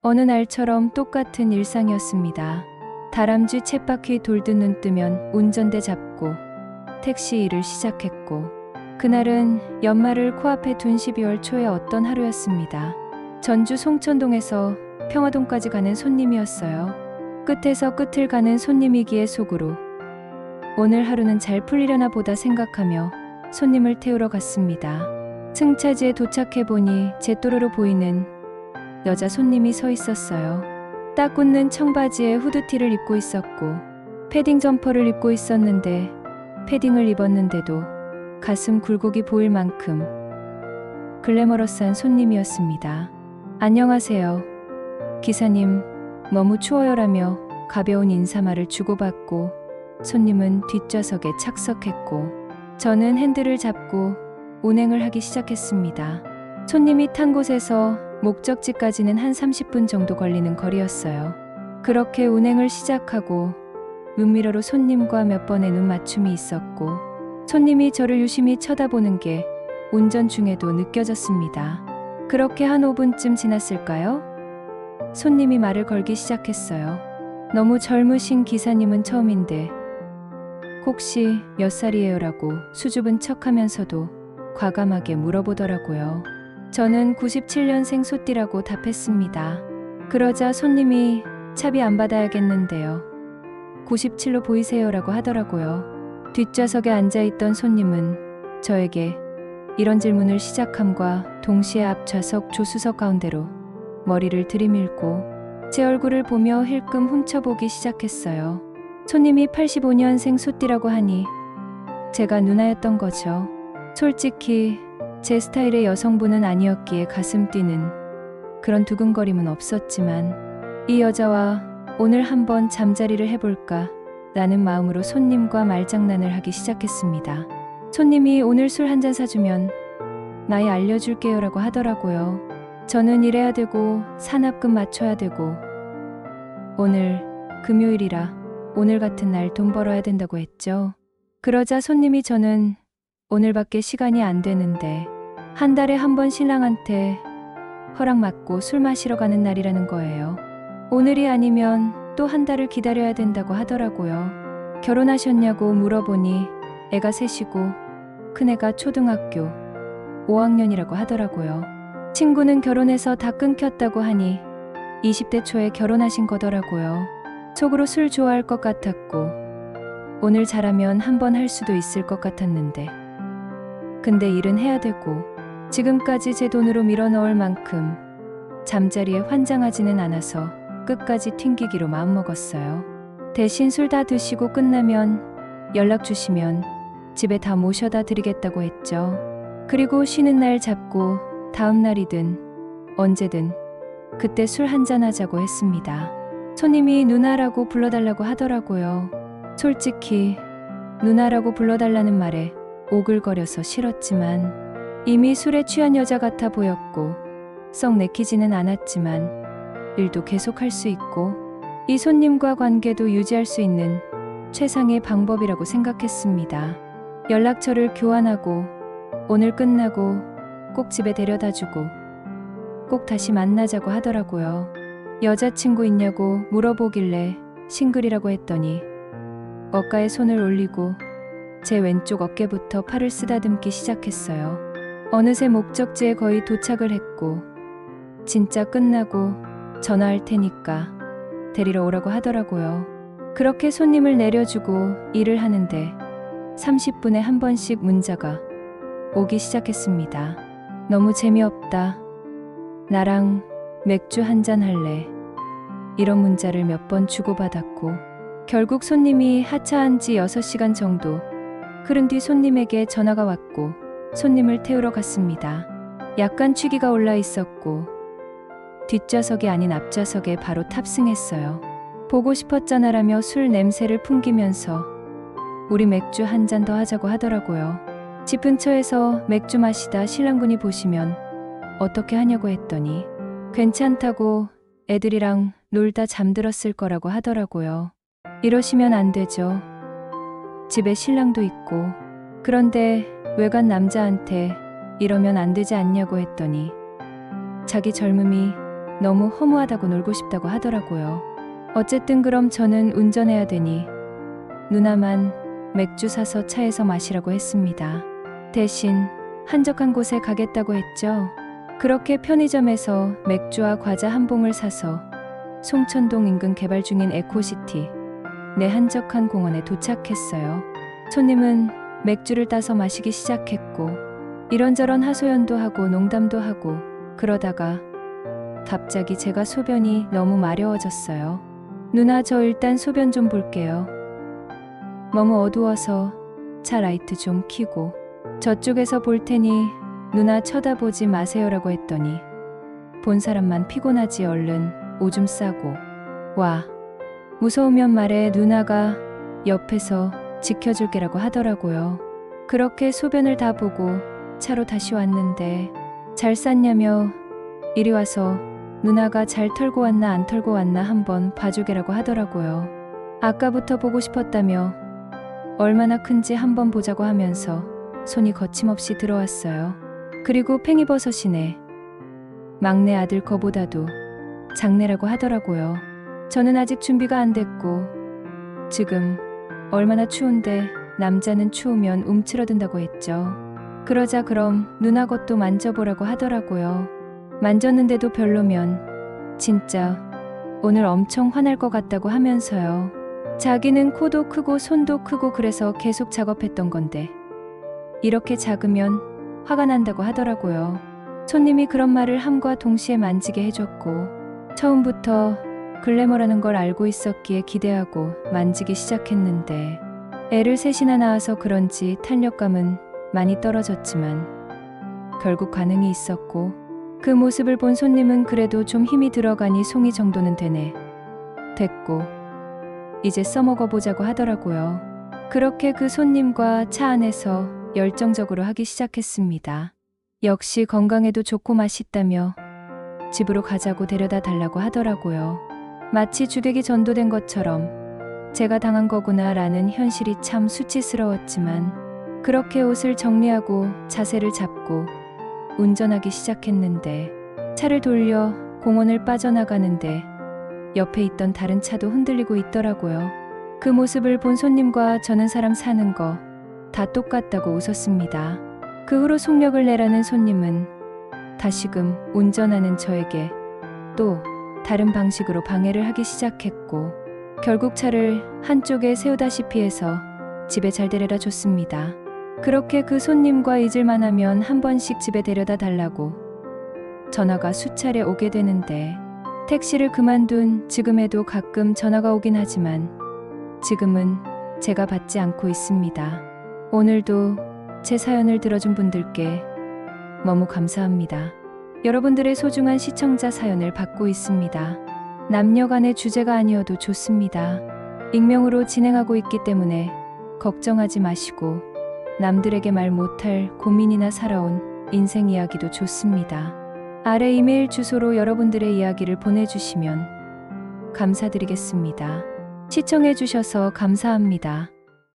어느 날처럼 똑같은 일상이었습니다. 다람쥐 쳇바퀴 돌듯 눈 뜨면 운전대 잡고 택시 일을 시작했고, 그날은 연말을 코앞에 둔 12월 초의 어떤 하루였습니다. 전주 송천동에서 평화동까지 가는 손님이었어요. 끝에서 끝을 가는 손님이기에 속으로 오늘 하루는 잘 풀리려나 보다 생각하며 손님을 태우러 갔습니다. 승차지에 도착해보니 제 또래로 보이는 여자 손님이 서 있었어요. 딱 굳는 청바지에 후드티를 입고 있었고 패딩 점퍼를 입고 있었는데, 패딩을 입었는데도 가슴 굴곡이 보일 만큼 글래머러스한 손님이었습니다. 안녕하세요. 기사님, 너무 추워요라며 가벼운 인사말을 주고받고 손님은 뒷좌석에 착석했고, 저는 핸들을 잡고 운행을 하기 시작했습니다. 손님이 탄 곳에서 목적지까지는 한 30분 정도 걸리는 거리였어요. 그렇게 운행을 시작하고 눈미러로 손님과 몇 번의 눈 맞춤이 있었고, 손님이 저를 유심히 쳐다보는 게 운전 중에도 느껴졌습니다. 그렇게 한 5분쯤 지났을까요? 손님이 말을 걸기 시작했어요. 너무 젊으신 기사님은 처음인데 혹시 몇 살이에요라고 수줍은 척하면서도 과감하게 물어보더라고요. 저는 97년생 소띠라고 답했습니다. 그러자 손님이 차비 안 받아야겠는데요. 97로 보이세요라고 하더라고요. 뒷좌석에 앉아있던 손님은 저에게 이런 질문을 시작함과 동시에 앞좌석 조수석 가운데로 머리를 들이밀고 제 얼굴을 보며 힐끔 훔쳐보기 시작했어요. 손님이 85년생 소띠라고 하니 제가 누나였던 거죠. 솔직히 제 스타일의 여성분은 아니었기에 가슴 뛰는 그런 두근거림은 없었지만, 이 여자와 오늘 한번 잠자리를 해볼까 라는 마음으로 손님과 말장난을 하기 시작했습니다. 손님이 오늘 술 한잔 사주면 나이 알려줄게요 라고 하더라고요. 저는 일해야 되고 산업금 맞춰야 되고 오늘 금요일이라 오늘 같은 날 돈 벌어야 된다고 했죠. 그러자 손님이 저는 오늘밖에 시간이 안 되는데 한 달에 한 번 신랑한테 허락받고 술 마시러 가는 날이라는 거예요. 오늘이 아니면 또 한 달을 기다려야 된다고 하더라고요. 결혼하셨냐고 물어보니 애가 셋이고 큰애가 초등학교 5학년이라고 하더라고요. 친구는 결혼해서 다 끊겼다고 하니 20대 초에 결혼하신 거더라고요. 속으로 술 좋아할 것 같았고 오늘 잘하면 한 번 할 수도 있을 것 같았는데, 근데 일은 해야 되고 지금까지 제 돈으로 밀어넣을 만큼 잠자리에 환장하지는 않아서 끝까지 튕기기로 마음먹었어요. 대신 술 다 드시고 끝나면 연락 주시면 집에 다 모셔다 드리겠다고 했죠. 그리고 쉬는 날 잡고 다음 날이든 언제든 그때 술 한잔 하자고 했습니다. 손님이 누나라고 불러달라고 하더라고요. 솔직히 누나라고 불러달라는 말에 오글거려서 싫었지만 이미 술에 취한 여자 같아 보였고 썩 내키지는 않았지만 일도 계속할 수 있고 이 손님과 관계도 유지할 수 있는 최상의 방법이라고 생각했습니다. 연락처를 교환하고 오늘 끝나고 꼭 집에 데려다주고 꼭 다시 만나자고 하더라고요. 여자친구 있냐고 물어보길래 싱글이라고 했더니 어깨에 손을 올리고 제 왼쪽 어깨부터 팔을 쓰다듬기 시작했어요. 어느새 목적지에 거의 도착을 했고 진짜 끝나고 전화할 테니까 데리러 오라고 하더라고요. 그렇게 손님을 내려주고 일을 하는데 30분에 한 번씩 문자가 오기 시작했습니다. 너무 재미없다. 나랑 맥주 한잔 할래. 이런 문자를 몇 번 주고받았고 결국 손님이 하차한 지 6시간 정도 흐른 뒤 손님에게 전화가 왔고 손님을 태우러 갔습니다. 약간 취기가 올라 있었고 뒷좌석이 아닌 앞좌석에 바로 탑승했어요. 보고 싶었잖아라며 술 냄새를 풍기면서 우리 맥주 한 잔 더 하자고 하더라고요. 집 근처에서 맥주 마시다 신랑분이 보시면 어떻게 하냐고 했더니 괜찮다고 애들이랑 놀다 잠들었을 거라고 하더라고요. 이러시면 안 되죠. 집에 신랑도 있고 그런데 외간 남자한테 이러면 안 되지 않냐고 했더니 자기 젊음이 너무 허무하다고 놀고 싶다고 하더라고요. 어쨌든 그럼 저는 운전해야 되니 누나만 맥주 사서 차에서 마시라고 했습니다. 대신 한적한 곳에 가겠다고 했죠. 그렇게 편의점에서 맥주와 과자 한 봉을 사서 송천동 인근 개발 중인 에코시티 내 한적한 공원에 도착했어요. 손님은 맥주를 따서 마시기 시작했고 이런저런 하소연도 하고 농담도 하고 그러다가 갑자기 제가 소변이 너무 마려워졌어요. 누나 저 일단 소변 좀 볼게요. 너무 어두워서 차 라이트 좀 켜고 저쪽에서 볼 테니 누나 쳐다보지 마세요라고 했더니 본 사람만 피곤하지 얼른 오줌 싸고 와. 무서우면 말해 누나가 옆에서 지켜줄게라고 하더라고요. 그렇게 소변을 다 보고 차로 다시 왔는데 잘 쌌냐며 이리 와서 누나가 잘 털고 왔나 안 털고 왔나 한번 봐주게라고 하더라고요. 아까부터 보고 싶었다며 얼마나 큰지 한번 보자고 하면서 손이 거침없이 들어왔어요. 그리고 팽이버섯이네. 막내 아들 거보다도 작네라고 하더라고요. 저는 아직 준비가 안 됐고 지금 얼마나 추운데 남자는 추우면 움츠러든다고 했죠. 그러자 그럼 누나 것도 만져보라고 하더라고요. 만졌는데도 별로면 진짜 오늘 엄청 화날 것 같다고 하면서요. 자기는 코도 크고 손도 크고 그래서 계속 작업했던 건데 이렇게 작으면 화가 난다고 하더라고요. 손님이 그런 말을 함과 동시에 만지게 해줬고 처음부터 글래머라는 걸 알고 있었기에 기대하고 만지기 시작했는데 애를 셋이나 낳아서 그런지 탄력감은 많이 떨어졌지만 결국 반응이 있었고 그 모습을 본 손님은 그래도 좀 힘이 들어가니 송이 정도는 되네. 됐고 이제 써먹어보자고 하더라고요. 그렇게 그 손님과 차 안에서 열정적으로 하기 시작했습니다. 역시 건강에도 좋고 맛있다며 집으로 가자고 데려다 달라고 하더라고요. 마치 주객이 전도된 것처럼 제가 당한 거구나 라는 현실이 참 수치스러웠지만 그렇게 옷을 정리하고 자세를 잡고 운전하기 시작했는데 차를 돌려 공원을 빠져나가는데 옆에 있던 다른 차도 흔들리고 있더라고요. 그 모습을 본 손님과 저는 사람 사는 거 다 똑같다고 웃었습니다. 그 후로 속력을 내라는 손님은 다시금 운전하는 저에게 또 다른 방식으로 방해를 하기 시작했고 결국 차를 한쪽에 세우다시피 해서 집에 잘 데려다 줬습니다. 그렇게 그 손님과 잊을만 하면 한 번씩 집에 데려다 달라고 전화가 수차례 오게 되는데 택시를 그만둔 지금에도 가끔 전화가 오긴 하지만 지금은 제가 받지 않고 있습니다. 오늘도 제 사연을 들어준 분들께 너무 감사합니다. 여러분들의 소중한 시청자 사연을 받고 있습니다. 남녀간의 주제가 아니어도 좋습니다. 익명으로 진행하고 있기 때문에 걱정하지 마시고 남들에게 말 못할 고민이나 살아온 인생 이야기도 좋습니다. 아래 이메일 주소로 여러분들의 이야기를 보내주시면 감사드리겠습니다. 시청해주셔서 감사합니다.